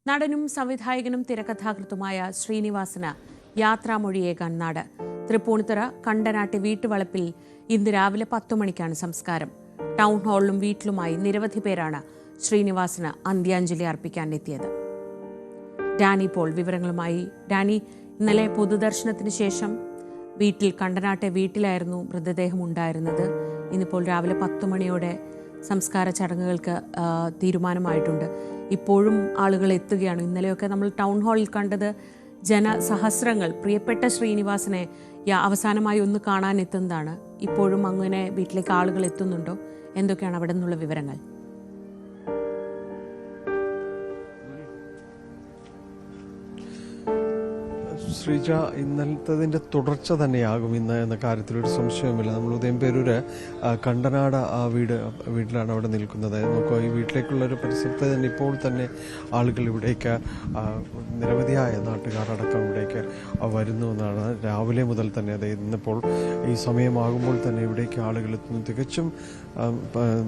നടനും സംവിധായകനും തിരക്കഥാകൃത്തുമായ ശ്രീനിവാസന് യാത്രാമൊഴിയേകാൻ നാട്. തൃപ്പൂണിത്തുറ കണ്ടനാട്ടെ വീട്ടുവളപ്പിൽ ഇന്ന് രാവിലെ 10 മണിക്കാണ് സംസ്കാരം. ടൗൺ ഹാളിലും വീട്ടിലുമായി നിരവധി പേരാണ് ശ്രീനിവാസന് അന്ത്യാഞ്ജലി അർപ്പിക്കാൻ എത്തിയത്. ഡാനി പോൾ വിവരങ്ങളുമായി. ഡാനി, ഇന്നലെ പൊതുദർശനത്തിന് ശേഷം വീട്ടിൽ കണ്ടനാട്ടെ വീട്ടിലായിരുന്നു മൃതദേഹം ഉണ്ടായിരുന്നത്. ഇന്നിപ്പോൾ രാവിലെ 10 മണിയോടെ സംസ്കാര ചടങ്ങുകൾക്ക് തീരുമാനമായിട്ടുണ്ട്. ഇപ്പോഴും ആളുകൾ എത്തുകയാണ്. ഇന്നലെയൊക്കെ നമ്മൾ ടൗൺ ഹാളിൽ കണ്ടത് ജനസഹസ്രങ്ങൾ പ്രിയപ്പെട്ട ശ്രീനിവാസനെ അവസാനമായി ഒന്ന് കാണാൻ എത്തുന്നതാണ്. ഇപ്പോഴും അങ്ങനെ വീട്ടിലേക്ക് ആളുകൾ എത്തുന്നുണ്ടോ? എന്തൊക്കെയാണ് അവിടെ നിന്നുള്ള വിവരങ്ങൾ? ശ്രീജ, ഇന്നലത്തതിൻ്റെ തുടർച്ച തന്നെയാകും ഇന്ന് എന്ന കാര്യത്തിലൊരു സംശയവുമില്ല. നമ്മൾ ഉദയംപേരൂര് കണ്ടനാട് വീട്ടിലാണ് അവിടെ നിൽക്കുന്നത്. നോക്കുക, ഈ വീട്ടിലേക്കുള്ളൊരു പരിസരത്ത് തന്നെ ഇപ്പോൾ തന്നെ ആളുകൾ ഇവിടേക്ക് നിരവധിയായ നാട്ടുകാരടക്കം ഇവിടേക്ക് വരുന്നു എന്നാണ് രാവിലെ മുതൽ തന്നെ. അതായത് ഇന്നിപ്പോൾ ഈ സമയമാകുമ്പോൾ തന്നെ ഇവിടേക്ക് ആളുകൾ എത്തുന്നു. തികച്ചും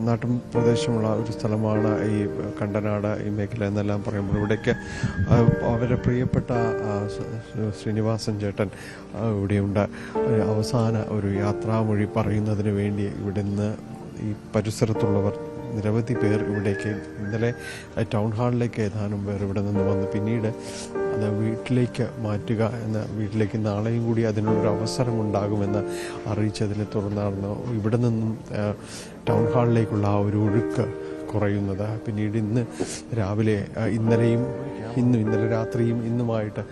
നാട്ടും പ്രദേശമുള്ള ഒരു സ്ഥലമാണ് ഈ കണ്ടനാട്, ഈ മേഖല എന്നെല്ലാം പറയുമ്പോൾ ഇവിടേക്ക് അവരെ പ്രിയപ്പെട്ട ശ്രീനിവാസൻ ചേട്ടൻ ഇവിടെയുണ്ട്. അവസാന ഒരു യാത്രാമൊഴി പറയുന്നതിന് വേണ്ടി ഇവിടെ നിന്ന് ഈ പരിസരത്തുള്ളവർ നിരവധി പേർ ഇവിടേക്ക് ഇന്നലെ ടൗൺ ഹാളിലേക്ക് ഏതാനും പേർ ഇവിടെ നിന്ന് വന്ന് പിന്നീട് അത് വീട്ടിലേക്ക് മാറ്റുക വീട്ടിലേക്ക് നാളെയും കൂടി അതിനുള്ളൊരു അവസരം ഉണ്ടാകുമെന്ന് അറിയിച്ചതിനെ തുടർന്നാണ് ഇവിടെ നിന്നും ടൗൺ ഹാളിലേക്കുള്ള ആ ഒരു ഒഴുക്ക് കുറയുന്നത്. പിന്നീട് ഇന്ന് രാവിലെ ഇന്നലെ രാത്രിയും ഇന്നുമായിട്ട്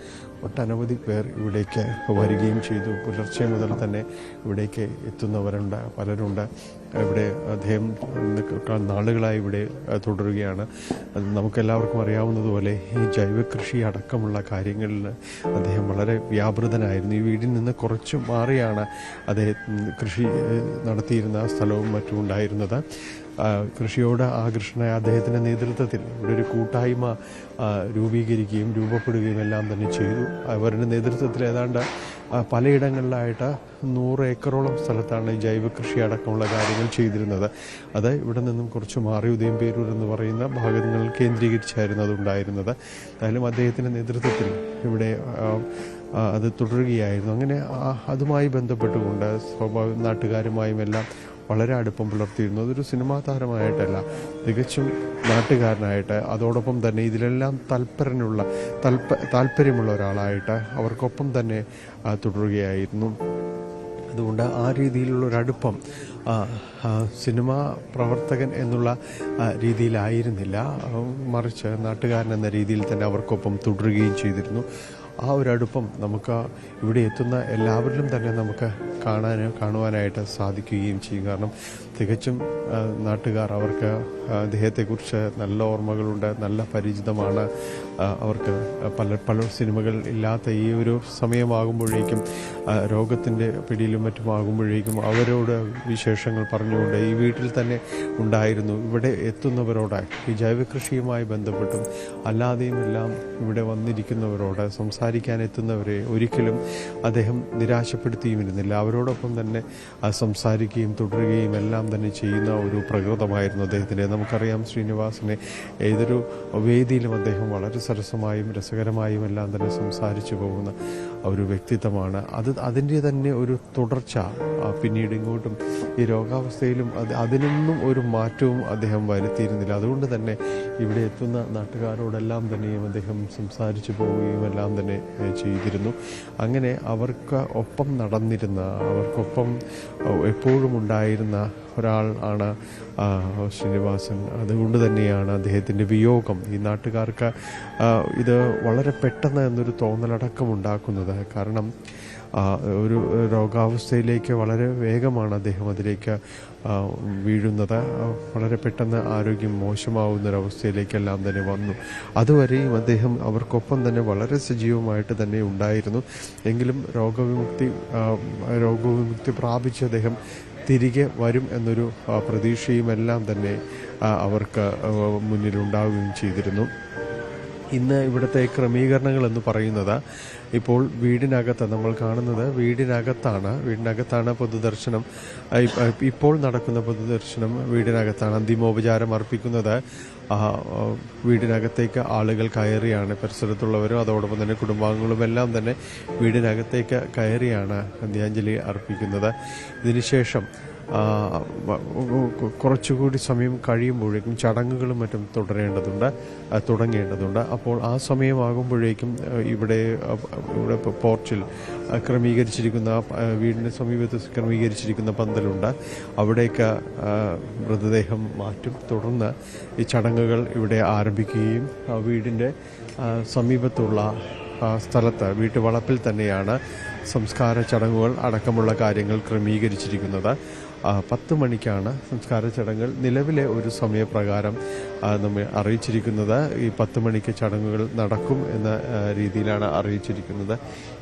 ഒട്ടനവധി പേർ ഇവിടേക്ക് വരികയും ചെയ്തു. പുലർച്ചെ മുതൽ തന്നെ ഇവിടേക്ക് എത്തുന്നവരുണ്ട്, പലരുണ്ട്. ഇവിടെ അദ്ദേഹം നാളുകളായി ഇവിടെ തുടരുകയാണ്. നമുക്കെല്ലാവർക്കും അറിയാവുന്നതുപോലെ ഈ ജൈവകൃഷി അടക്കമുള്ള കാര്യങ്ങളിൽ അദ്ദേഹം വളരെ വ്യാപൃതനായിരുന്നു. ഈ വീടിൽ നിന്ന് കുറച്ച് മാറിയാണ് അദ്ദേഹം കൃഷി നടത്തിയിരുന്ന സ്ഥലവും മറ്റും ഉണ്ടായിരുന്നത്. കൃഷിയോട് ആകർഷണമായ അദ്ദേഹത്തിൻ്റെ നേതൃത്വത്തിൽ ഇവിടെ ഒരു കൂട്ടായ്മ രൂപീകരിക്കുകയും രൂപപ്പെടുകയും എല്ലാം തന്നെ ചെയ്തു. അവരുടെ നേതൃത്വത്തിൽ ഏതാണ്ട് പലയിടങ്ങളിലായിട്ട് 100 ഏക്കറോളം സ്ഥലത്താണ് ജൈവകൃഷി അടക്കമുള്ള കാര്യങ്ങൾ ചെയ്തിരുന്നത്. അത് ഇവിടെ നിന്നും കുറച്ച് മാറി ഉദയംപേരൂർ എന്ന് പറയുന്ന ഭാഗങ്ങൾ കേന്ദ്രീകരിച്ചായിരുന്നു അതുണ്ടായിരുന്നത്. എന്തായാലും അദ്ദേഹത്തിൻ്റെ നേതൃത്വത്തിൽ ഇവിടെ അത് തുടരുകയായിരുന്നു. അങ്ങനെ അതുമായി ബന്ധപ്പെട്ടുകൊണ്ട് നാട്ടുകാരുമായും എല്ലാം വളരെ അടുപ്പം പുലർത്തിയിരുന്നു. അതൊരു സിനിമാ താരമായിട്ടല്ല, തികച്ചും നാട്ടുകാരനായിട്ട്, അതോടൊപ്പം തന്നെ ഇതിലെല്ലാം താല്പര്യമുള്ള ഒരാളായിട്ട് അവർക്കൊപ്പം തന്നെ തുടരുകയായിരുന്നു. അതുകൊണ്ട് ആ രീതിയിലുള്ളൊരടുപ്പം സിനിമാ പ്രവർത്തകൻ എന്നുള്ള രീതിയിലായിരുന്നില്ല, മറിച്ച് നാട്ടുകാരൻ എന്ന രീതിയിൽ തന്നെ അവർക്കൊപ്പം തുടരുകയും ചെയ്തിരുന്നു. ആ ഒരു അടുപ്പം നമുക്ക് ഇവിടെ എത്തുന്ന എല്ലാവരിലും തന്നെ നമുക്ക് കാണുവാനായിട്ട് സാധിക്കുകയും ചെയ്യും. കാരണം തികച്ചും നാട്ടുകാർ അവർക്ക് അദ്ദേഹത്തെക്കുറിച്ച് നല്ല ഓർമ്മകളുണ്ട്, നല്ല പരിചിതമാണ്. അവർക്ക് പല സിനിമകൾ ഇല്ലാത്ത ഈ ഒരു സമയമാകുമ്പോഴേക്കും രോഗത്തിൻ്റെ പിടിയിലും മറ്റുമാകുമ്പോഴേക്കും അവരോട് വിശേഷങ്ങൾ പറഞ്ഞുകൊണ്ട് ഈ വീട്ടിൽ തന്നെ ഉണ്ടായിരുന്നു. ഇവിടെ എത്തുന്നവരോട് ഈ ജൈവകൃഷിയുമായി ബന്ധപ്പെട്ടും അല്ലാതെയും എല്ലാം ഇവിടെ വന്നിരിക്കുന്നവരോട് സംസാരിക്കാൻ എത്തുന്നവരെ ഒരിക്കലും അദ്ദേഹം നിരാശപ്പെടുത്തിയുമിരുന്നില്ല. അവരോടൊപ്പം തന്നെ സംസാരിക്കുകയും തുടരുകയും എല്ലാം തന്നെ ചെയ്യുന്ന ഒരു പ്രകൃതമായിരുന്നു അദ്ദേഹത്തിൻ്റെ. നമുക്കറിയാം, ശ്രീനിവാസനെ ഏതൊരു വേദിയിലും അദ്ദേഹം വളരെ സരസമായും രസകരമായും എല്ലാം തന്നെ സംസാരിച്ചു പോകുന്ന ഒരു വ്യക്തിത്വമാണ്. അതിൻ്റെ തന്നെ ഒരു തുടർച്ച പിന്നീട് ഇങ്ങോട്ടും ഈ രോഗാവസ്ഥയിലും അതിനൊന്നും ഒരു മാറ്റവും അദ്ദേഹം വരുത്തിയിരുന്നില്ല. അതുകൊണ്ട് തന്നെ ഇവിടെ എത്തുന്ന നാട്ടുകാരോടെല്ലാം തന്നെയും അദ്ദേഹം സംസാരിച്ചു പോവുകയും എല്ലാം തന്നെ ചെയ്തിരുന്നു. അങ്ങനെ അവർക്ക് ഒപ്പം നടന്നിരുന്ന, അവർക്കൊപ്പം എപ്പോഴും ഉണ്ടായിരുന്ന ഒരാൾ ആണ് ശ്രീനിവാസൻ. അതുകൊണ്ട് തന്നെയാണ് അദ്ദേഹത്തിൻ്റെ വിയോഗം ഈ നാട്ടുകാർക്ക് ഇത് വളരെ പെട്ടെന്ന് എന്നൊരു തോന്നലടക്കം ഉണ്ടാക്കുന്നത്. കാരണം ഒരു രോഗാവസ്ഥയിലേക്ക് വളരെ വേഗമാണ് അദ്ദേഹം അതിലേക്ക് വീഴുന്നത്. വളരെ പെട്ടെന്ന് ആരോഗ്യം മോശമാവുന്നൊരവസ്ഥയിലേക്കെല്ലാം തന്നെ വന്നു. അതുവരെയും അദ്ദേഹം അവർക്കൊപ്പം തന്നെ വളരെ സജീവമായിട്ട് തന്നെ ഉണ്ടായിരുന്നു. എങ്കിലും രോഗവിമുക്തി പ്രാപിച്ച് അദ്ദേഹം തിരികെ വരും എന്നൊരു പ്രതീക്ഷയും എല്ലാം തന്നെ അവർക്ക് മുന്നിലുണ്ടാവുകയും ചെയ്തിരുന്നു. ഇന്ന് ഇവിടുത്തെ ക്രമീകരണങ്ങൾ എന്ന് പറയുന്നത് ഇപ്പോൾ വീടിനകത്ത് നമ്മൾ കാണുന്നത് വീടിനകത്താണ് പൊതുദർശനം. ഇപ്പോൾ നടക്കുന്ന പൊതുദർശനം വീടിനകത്താണ്. അന്തിമോപചാരം അർപ്പിക്കുന്നത് വീടിനകത്തേക്ക് ആളുകൾ കയറിയാണ്, പരിസരത്തുള്ളവരും അതോടൊപ്പം തന്നെ കുടുംബാംഗങ്ങളും എല്ലാം തന്നെ വീടിനകത്തേക്ക് കയറിയാണ് അന്ത്യാഞ്ജലി അർപ്പിക്കുന്നത്. ഇതിനുശേഷം കുറച്ചുകൂടി സമയം കഴിയുമ്പോഴേക്കും ചടങ്ങുകളും മറ്റും തുടങ്ങേണ്ടതുണ്ട്. അപ്പോൾ ആ സമയമാകുമ്പോഴേക്കും ഇവിടെ പോർച്ചിൽ ക്രമീകരിച്ചിരിക്കുന്ന, വീടിന് സമീപത്ത് ക്രമീകരിച്ചിരിക്കുന്ന പന്തലുണ്ട്, അവിടേക്ക് മൃതദേഹം മാറ്റും. തുടർന്ന് ഈ ചടങ്ങുകൾ ഇവിടെ ആരംഭിക്കുകയും വീടിൻ്റെ സമീപത്തുള്ള സ്ഥലത്ത് വീട്ടുവളപ്പിൽ തന്നെയാണ് സംസ്കാര ചടങ്ങുകൾ അടക്കമുള്ള കാര്യങ്ങൾ ക്രമീകരിച്ചിരിക്കുന്നത്. 10 മണിക്കാണ് സംസ്കാര ചടങ്ങുകൾ നിലവിലെ ഒരു സമയപ്രകാരം നമ്മെ അറിയിച്ചിരിക്കുന്നത്. ഈ 10 മണിക്ക് ചടങ്ങുകൾ നടക്കും എന്ന രീതിയിലാണ് അറിയിച്ചിരിക്കുന്നത്.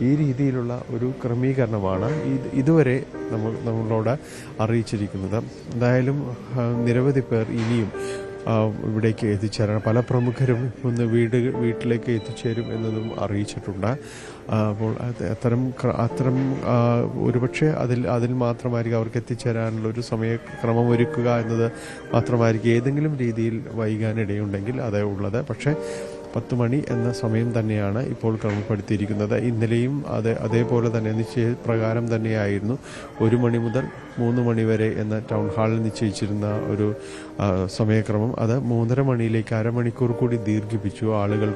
ഈ രീതിയിലുള്ള ഒരു ക്രമീകരണമാണ് ഇതുവരെ നമ്മളോട് അറിയിച്ചിരിക്കുന്നത്. എന്തായാലും നിരവധി പേർ ഇനിയും ഇവിടേക്ക് എത്തിച്ചേരാൻ, പല പ്രമുഖരും ഒന്ന് വീട്ടിലേക്ക് എത്തിച്ചേരും എന്നതും അറിയിച്ചിട്ടുണ്ട്. അപ്പോൾ അത്തരം ഒരുപക്ഷെ അതിൽ മാത്രമായിരിക്കും അവർക്ക് എത്തിച്ചേരാനുള്ള ഒരു സമയക്രമം ഒരുക്കുക എന്നത് മാത്രമായിരിക്കും ഏതെങ്കിലും രീതിയിൽ വൈകാനിടയുണ്ടെങ്കിൽ അത് ഉള്ളത്. പക്ഷേ 10 മണി എന്ന സമയം തന്നെയാണ് ഇപ്പോൾ ക്രമപ്പെടുത്തിയിരിക്കുന്നത്. ഇന്നലെയും അതേപോലെ തന്നെ നിശ്ചയപ്രകാരം തന്നെയായിരുന്നു 1 മണി മുതൽ 3 മണി വരെ എന്ന ടൗൺ ഹാളിൽ നിശ്ചയിച്ചിരുന്ന ഒരു സമയക്രമം. അത് 3:30 മണിയിലേക്ക് അരമണിക്കൂർ കൂടി ദീർഘിപ്പിച്ചു. ആളുകൾ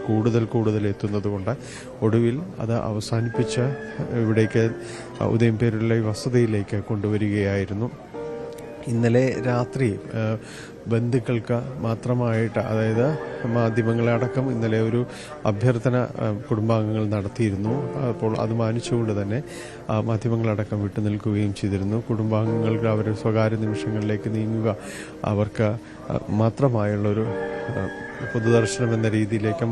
കൂടുതൽ എത്തുന്നത് കൊണ്ട് ഒടുവിൽ അത് അവസാനിപ്പിച്ച് ഇവിടേക്ക് ഉദയംപേരൂരിലെ വസതിയിലേക്ക് കൊണ്ടുവരികയായിരുന്നു. ഇന്നലെ രാത്രി ബന്ധുക്കൾക്ക് മാത്രമായിട്ട്, അതായത് മാധ്യമങ്ങളെ അടക്കം ഇന്നലെ ഒരു അഭ്യർത്ഥന കുടുംബാംഗങ്ങൾ നടത്തിയിരുന്നു. അപ്പോൾ അത് മാനിച്ചുകൊണ്ട് തന്നെ മാധ്യമങ്ങളടക്കം വിട്ടുനിൽക്കുകയും ചെയ്തിരുന്നു. കുടുംബാംഗങ്ങൾക്ക് അവരുടെ സ്വകാര്യ നിമിഷങ്ങളിലേക്ക് നീങ്ങുക, അവർക്ക് മാത്രമായുള്ളൊരു പൊതുദർശനം എന്ന രീതിയിലേക്ക്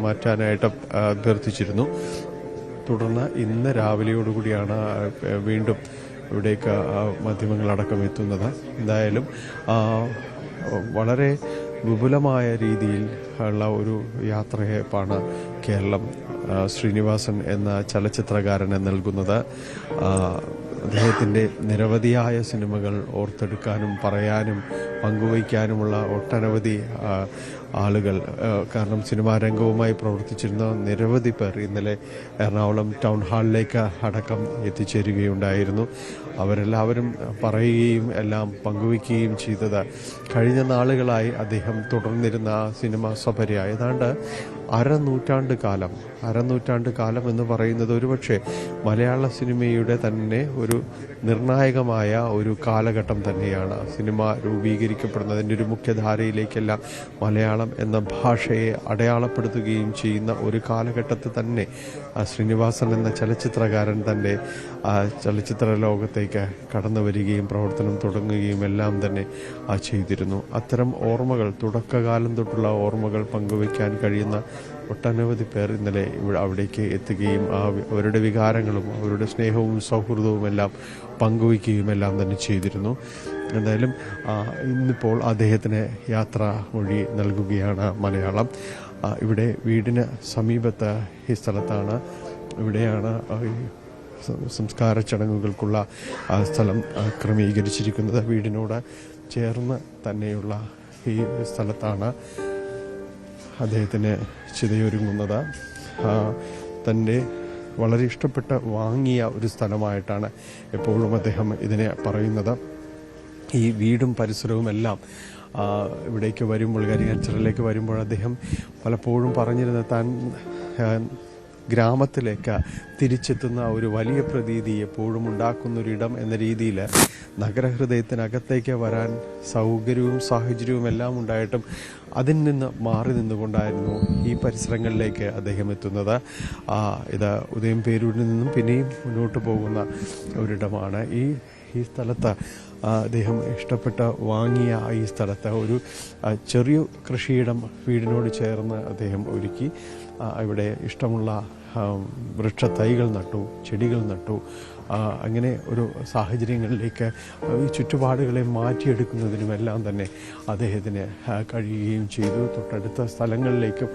മാറ്റാനായിട്ട് അഭ്യർത്ഥിച്ചിരുന്നു. തുടർന്ന് ഇന്ന് രാവിലെയോടുകൂടിയാണ് വീണ്ടും ഇവിടേക്ക് മാധ്യമങ്ങളടക്കം എത്തുന്നത്. എന്തായാലും വളരെ വിപുലമായ രീതിയിൽ ഉള്ള ഒരു യാത്രയപ്പാണ് കേരളം ശ്രീനിവാസൻ എന്ന ചലച്ചിത്രകാരന് നൽകുന്നത്. അദ്ദേഹത്തിൻ്റെ നിരവധിയായ സിനിമകൾ ഓർത്തെടുക്കാനും പറയാനും പങ്കുവയ്ക്കാനുമുള്ള ഒട്ടനവധി ആളുകൾ, കാരണം സിനിമാ രംഗവുമായി പ്രവർത്തിച്ചിരുന്ന നിരവധി പേർ ഇന്നലെ എറണാകുളം ടൗൺ ഹാളിലേക്ക് അടക്കം എത്തിച്ചേരുകയുണ്ടായിരുന്നു. അവരെല്ലാവരും പറയുകയും എല്ലാം പങ്കുവയ്ക്കുകയും ചെയ്തത് കഴിഞ്ഞ നാളുകളായി അദ്ദേഹം തുടർന്നിരുന്ന സിനിമാ സഫരി ഏതാണ്ട് അരനൂറ്റാണ്ട് കാലം എന്ന് പറയുന്നത് ഒരുപക്ഷെ മലയാള സിനിമയുടെ തന്നെ ഒരു നിർണായകമായ ഒരു കാലഘട്ടം തന്നെയാണ്. സിനിമ രൂപീകരിക്കപ്പെടുന്നതിൻ്റെ ഒരു മുഖ്യധാരയിലേക്കെല്ലാം മലയാളം എന്ന ഭാഷയെ അടയാളപ്പെടുത്തുകയും ചെയ്യുന്ന ഒരു കാലഘട്ടത്തിൽ തന്നെ ശ്രീനിവാസൻ എന്ന ചലച്ചിത്രകാരൻ തൻ്റെ ചലച്ചിത്ര ലോകത്തേക്ക് കടന്നു വരികയും പ്രവർത്തനം തുടങ്ങുകയും എല്ലാം തന്നെ ചെയ്തിരുന്നു. അത്തരം ഓർമ്മകൾ, തുടക്കകാലം തൊട്ടുള്ള ഓർമ്മകൾ പങ്കുവയ്ക്കാൻ കഴിയുന്ന ഒട്ടനവധി പേർ ഇന്നലെ അവിടേക്ക് എത്തുകയും അവരുടെ വികാരങ്ങളും അവരുടെ സ്നേഹവും സൗഹൃദവും എല്ലാം പങ്കുവയ്ക്കുകയും എല്ലാം തന്നെ ചെയ്തിരുന്നു. എന്തായാലും ഇന്നിപ്പോൾ അദ്ദേഹത്തിന് യാത്രാമൊഴി നൽകുകയാണ് മലയാളം. ഇവിടെ വീടിന് സമീപത്ത് ഈ സ്ഥലത്താണ്, ഇവിടെയാണ് സംസ്കാര ചടങ്ങുകൾക്കുള്ള സ്ഥലം ക്രമീകരിച്ചിരിക്കുന്നത്. വീടിനോട് ചേർന്ന് തന്നെയുള്ള ഈ സ്ഥലത്താണ് അദ്ദേഹത്തിന് ചിതയൊരുങ്ങുന്നത്. തൻ്റെ വളരെ ഇഷ്ടപ്പെട്ട് വാങ്ങിയ ഒരു സ്ഥലമായിട്ടാണ് എപ്പോഴും അദ്ദേഹം ഇതിനെ പറയുന്നത്. ഈ വീടും പരിസരവും എല്ലാം ഇവിടേക്ക് വരുമ്പോൾ, കരിങ്ങാച്ചിറയിലേക്ക് വരുമ്പോൾ അദ്ദേഹം പലപ്പോഴും പറഞ്ഞിരുന്നത് താൻ ഗ്രാമത്തിലേക്ക് തിരിച്ചെത്തുന്ന ഒരു വലിയ പ്രതീതി എപ്പോഴും ഉണ്ടാക്കുന്നൊരിടം എന്ന രീതിയിൽ നഗരഹൃദയത്തിനകത്തേക്ക് വരാൻ സൗകര്യവും സാഹചര്യവും എല്ലാം ഉണ്ടായിട്ടും അതിൽ നിന്ന് മാറി നിന്നുകൊണ്ടായിരുന്നു ഈ പരിസരങ്ങളിലേക്ക് അദ്ദേഹം എത്തുന്നത്. ഇത് ഉദയംപേരൂരിൽ നിന്നും പിന്നെയും മുന്നോട്ട് പോകുന്ന ഒരിടമാണ്. ഈ സ്ഥലത്ത് അദ്ദേഹം ഇഷ്ടപ്പെട്ട് വാങ്ങിയ ഈ സ്ഥലത്ത് ഒരു ചെറിയ കൃഷിയിടം വീടിനോട് ചേർന്ന് അദ്ദേഹം ഒരുക്കി. ഇവിടെ ഇഷ്ടമുള്ള വൃക്ഷത്തൈകൾ നട്ടു, ചെടികൾ നട്ടു. അങ്ങനെ ഒരു സാഹചര്യങ്ങളിലേക്ക് ഈ ചുറ്റുപാടുകളെ മാറ്റിയെടുക്കുന്നതിനുമെല്ലാം തന്നെ അദ്ദേഹത്തിന് കഴിയുകയും ചെയ്തു. തൊട്ടടുത്ത സ്ഥലങ്ങളിലേക്കും